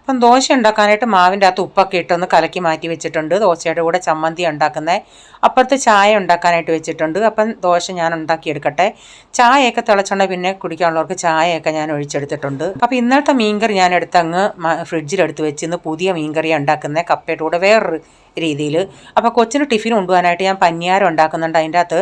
അപ്പം ദോശ ഉണ്ടാക്കാനായിട്ട് മാവിൻ്റെ അകത്ത് ഉപ്പൊക്കെ ഇട്ടൊന്ന് കലക്കി മാറ്റി വെച്ചിട്ടുണ്ട്. ദോശയുടെ കൂടെ ചമ്മന്തി ഉണ്ടാക്കുന്നത്. അപ്പുറത്ത് ചായ ഉണ്ടാക്കാനായിട്ട് വെച്ചിട്ടുണ്ട്. അപ്പം ദോശ ഞാൻ ഉണ്ടാക്കിയെടുക്കട്ടെ. ചായയൊക്കെ തിളച്ചുണ്ടെങ്കിൽ പിന്നെ കുടിക്കാനുള്ളവർക്ക് ചായയൊക്കെ ഞാൻ ഒഴിച്ചെടുത്തിട്ടുണ്ട്. അപ്പോൾ ഇന്നലത്തെ മീൻകറി ഞാൻ എടുത്തങ്ങ് ഫ്രിഡ്ജിലെടുത്ത് വെച്ച് ഇന്ന് പുതിയ മീൻകറി ഉണ്ടാക്കുന്നത് കപ്പയുടെ കൂടെ വേറൊരു രീതിയിൽ. അപ്പോൾ കൊച്ചിന് ടിഫിൻ കൊണ്ടുപോകാനായിട്ട് ഞാൻ പന്നിയാരം ഉണ്ടാക്കുന്നുണ്ട്. അതിൻ്റെ അകത്ത്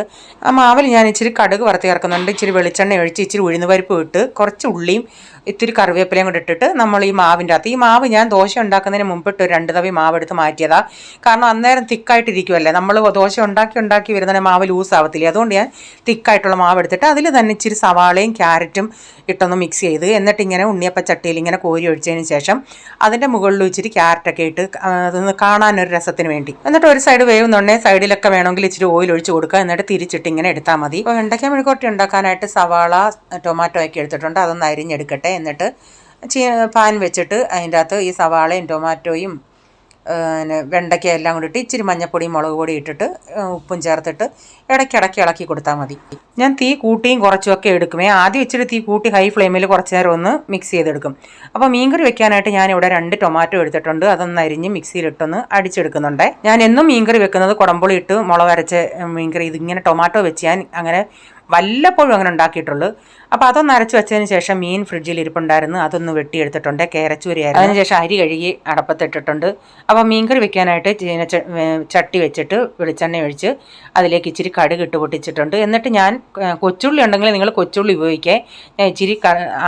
ആ മാവിൽ ഞാൻ ഇച്ചിരി കടുക് വറുത്ത് ചേർക്കുന്നുണ്ട്. ഇച്ചിരി വെളിച്ചെണ്ണ ഒഴിച്ച് ഇച്ചിരി ഉഴുന്നുപരിപ്പ് ഇട്ട് കുറച്ച് ഉള്ളിയും ഇത്തിരി കറിവേപ്പിലയും കൂടെ ഇട്ടിട്ട് നമ്മൾ ഈ മാവിൻ്റെ അകത്ത്, ഈ മാവ് ഞാൻ ദോശ ഉണ്ടാക്കുന്നതിന് മുമ്പിട്ട് ഒരു 2 തവി മാവ് എടുത്ത് മാറ്റിയതാണ്. കാരണം അന്നേരം തിക്കായിട്ടിരിക്കുമല്ലേ, നമ്മൾ ദോശ ഉണ്ടാക്കി വരുന്നതിന് മാവ് ലൂസ് ആവത്തില്ല. അതുകൊണ്ട് ഞാൻ തിക്കായിട്ടുള്ള മാവ് എടുത്തിട്ട് അതിൽ തന്നെ ഇച്ചിരി സവാളയും ക്യാരറ്റും ഇട്ടൊന്ന് മിക്സ് ചെയ്ത് എന്നിട്ട് ഇങ്ങനെ ഉണ്ണിയപ്പ ചട്ടിയിൽ ഇങ്ങനെ കോരി ഒഴിച്ചതിന് ശേഷം അതിൻ്റെ മുകളിൽ ഇച്ചിരി ക്യാരറ്റൊക്കെ ഇട്ട് അതൊന്ന് കാണാനൊരു രസത്തിന് വേണ്ടി. എന്നിട്ട് ഒരു സൈഡ് വേവുന്നുണ്ടെങ്കിൽ സൈഡിലൊക്കെ വേണമെങ്കിൽ ഇച്ചിരി ഓയിൽ ഒഴിച്ച് കൊടുക്കുക. എന്നിട്ട് തിരിച്ചിട്ട് ഇങ്ങനെ എടുത്താൽ മതി. അപ്പോൾ വെണ്ടയ്ക്ക മെഴുക്കുവരട്ടി ഉണ്ടാക്കാനായിട്ട് സവാള ടൊമാറ്റോ ഒക്കെ എടുത്തിട്ടുണ്ട്. അതൊന്ന് അരിഞ്ഞെടുക്കട്ടെ. എന്നിട്ട് പാൻ വെച്ചിട്ട് അതിൻ്റെ അകത്ത് ഈ സവാളയും ടൊമാറ്റോയും വെണ്ടയ്ക്ക എല്ലാം കൂടി ഇട്ട് ഇച്ചിരി മഞ്ഞപ്പൊടിയും മുളക് പൊടി ഇട്ടിട്ട് ഉപ്പും ചേർത്തിട്ട് ഇടയ്ക്കിടയ്ക്ക് ഇളക്കി കൊടുത്താൽ മതി. ഞാൻ തീ കൂട്ടിയും കുറച്ചുമൊക്കെ എടുക്കുമേ. ആദ്യം ഇച്ചിരി തീ കൂട്ടി ഹൈ ഫ്ലെയിമിൽ കുറച്ച് നേരം ഒന്ന് മിക്സ് ചെയ്തെടുക്കും. അപ്പോൾ മീൻകറി വെക്കാനായിട്ട് ഞാനിവിടെ 2 ടൊമാറ്റോ എടുത്തിട്ടുണ്ട്. അതൊന്ന് അരിഞ്ഞ് മിക്സിയിലിട്ടൊന്ന് അടിച്ചെടുക്കുന്നുണ്ട്. ഞാൻ എന്നും മീൻകറി വെക്കുന്നത് കുടംപുളി ഇട്ട് മുളക് അരച്ച മീൻകറി. ഇതിങ്ങനെ ടൊമാറ്റോ വെച്ച് ഞാൻ അങ്ങനെ വല്ലപ്പോഴും അങ്ങനെ ഉണ്ടാക്കിയിട്ടുള്ളൂ. അപ്പോൾ അതൊന്ന് അരച്ച് വെച്ചതിന് ശേഷം മീൻ ഫ്രിഡ്ജിൽ ഇരിപ്പുണ്ടായിരുന്നു. അതൊന്ന് വെട്ടിയെടുത്തിട്ടുണ്ട്. കേരച്ചൂരിയായിരുന്നു. അതിനുശേഷം അരി കഴുകി അടപ്പത്തിട്ടിട്ടുണ്ട്. അപ്പോൾ മീൻകറി വെക്കാനായിട്ട് ചട്ടി വെച്ചിട്ട് വെളിച്ചെണ്ണ ഒഴിച്ച് അതിലേക്ക് ഇച്ചിരി കടുക് ഇട്ട് പൊട്ടിച്ചിട്ടുണ്ട്. എന്നിട്ട് ഞാൻ കൊച്ചുള്ളി ഉണ്ടെങ്കിൽ നിങ്ങൾ കൊച്ചുള്ളി ഉപയോഗിക്കുക. ഞാൻ ഇച്ചിരി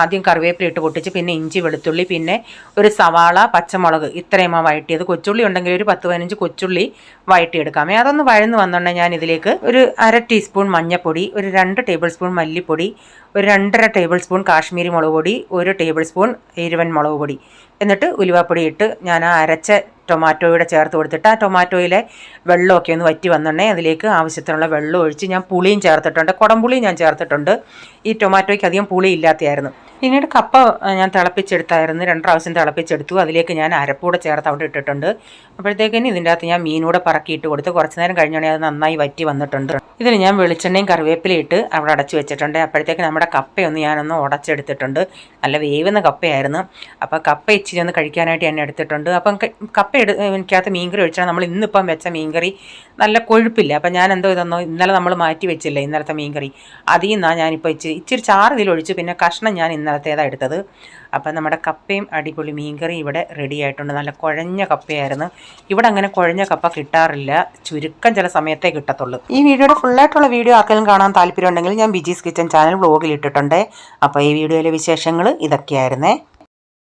ആദ്യം കറിവേപ്പില ഇട്ട് പൊട്ടിച്ച് പിന്നെ ഇഞ്ചി വെളുത്തുള്ളി പിന്നെ ഒരു സവാള പച്ചമുളക് ഇത്രയും വഴറ്റിയത്. കൊച്ചുള്ളി ഉണ്ടെങ്കിൽ ഒരു 10-15 കൊച്ചുള്ളി വഴറ്റിയെടുക്കാമേ. അതൊന്ന് വഴന്ന് വന്നുണ്ടെങ്കിൽ ഞാൻ ഇതിലേക്ക് ഒരു 1/2 ടീസ്പൂൺ മഞ്ഞൾപ്പൊടി, ഒരു 2 ടേബിൾ സ്പൂൺ മല്ലിപ്പൊടി, ഒരു 2.5 ടേബിൾ സ്പൂൺ കാശ്മീരി മുളക് പൊടി, 1 ടേബിൾ സ്പൂൺ എരിവൻ മുളക് പൊടി, എന്നിട്ട് ഉലുവാപ്പൊടി ഇട്ട് ഞാൻ ആ അരച്ച ടൊമാറ്റോയുടെ ചേർത്ത് കൊടുത്തിട്ട് ആ ടൊമാറ്റോയിലെ വെള്ളമൊക്കെ ഒന്ന് വറ്റി വന്നിട്ടുണ്ടെങ്കിൽ അതിലേക്ക് ആവശ്യത്തിനുള്ള വെള്ളം ഒഴിച്ച് ഞാൻ പുളിയും ചേർത്തിട്ടുണ്ട്. കുടംപുളിയും ഞാൻ ചേർത്തിട്ടുണ്ട്. ഈ ടൊമാറ്റോയ്ക്ക് അധികം പുളി ഇല്ലാത്തതായിരുന്നു. പിന്നീട് കപ്പ ഞാൻ തിളപ്പിച്ചെടുത്തായിരുന്നു. 2 പ്രാവശ്യം തിളപ്പിച്ചെടുത്തു. അതിലേക്ക് ഞാൻ അരപ്പൂടെ ചേർത്ത് അവിടെ ഇട്ടിട്ടുണ്ട്. അപ്പോഴത്തേക്കിന് ഇതിൻ്റെ അകത്ത് ഞാൻ മീനൂടെ പറക്കിയിട്ട് കൊടുത്ത് കുറച്ച് നേരം കഴിഞ്ഞുണ്ടെങ്കിൽ അത് നന്നായി വറ്റി വന്നിട്ടുണ്ട്. ഇതിൽ ഞാൻ വെളിച്ചെണ്ണയും കറിവേപ്പിലയും ഇട്ട് അവിടെ അടച്ചു വെച്ചിട്ടുണ്ട്. അപ്പോഴത്തേക്ക് നമ്മുടെ കപ്പയൊന്ന് ഞാനൊന്ന് ഉടച്ചെടുത്തിട്ടുണ്ട്. നല്ല വേവുന്ന കപ്പയായിരുന്നു. അപ്പോൾ കപ്പ ഇച്ചിരി ഒന്ന് കഴിക്കാനായിട്ട് ഞാൻ എടുത്തിട്ടുണ്ട്. അപ്പം കപ്പ എനിക്കകത്ത് മീൻകറി ഒഴിച്ചാൽ നമ്മൾ ഇന്നിപ്പം വെച്ച മീൻകറി നല്ല കൊഴുപ്പില്ല. അപ്പം ഞാൻ എന്തോ ഇതൊന്നോ ഇന്നലെ നമ്മൾ മാറ്റി വെച്ചില്ല ഇന്നലത്തെ മീൻകറി, അതിൽ നിന്നാണ് ഞാനിപ്പോൾ ഇച്ചിരി ചാറ് ഇതിലൊഴിച്ച് പിന്നെ കഷ്ണം ഞാൻ ഇന്നലത്തേതാണ് എടുത്തത്. അപ്പം നമ്മുടെ കപ്പയും അടിപൊളി മീൻകറി ഇവിടെ റെഡി ആയിട്ടുണ്ട്. നല്ല കുഴഞ്ഞ കപ്പയായിരുന്നു. ഇവിടെ അങ്ങനെ കുഴഞ്ഞ കപ്പ കിട്ടാറില്ല, ചുരുക്കം ചില സമയത്തേ കിട്ടത്തുള്ളൂ. ഈ വീഡിയോയുടെ ഫുള്ളായിട്ടുള്ള വീഡിയോ ആർക്കെങ്കിലും കാണാൻ താല്പര്യം ഉണ്ടെങ്കിൽ ഞാൻ ബിജീസ് കിച്ചൻ ചാനൽ വ്ലോഗിൽ ഇട്ടിട്ടുണ്ട്. അപ്പോൾ ഈ വീഡിയോയിലെ വിശേഷങ്ങൾ ഇതൊക്കെയായിരുന്നേ.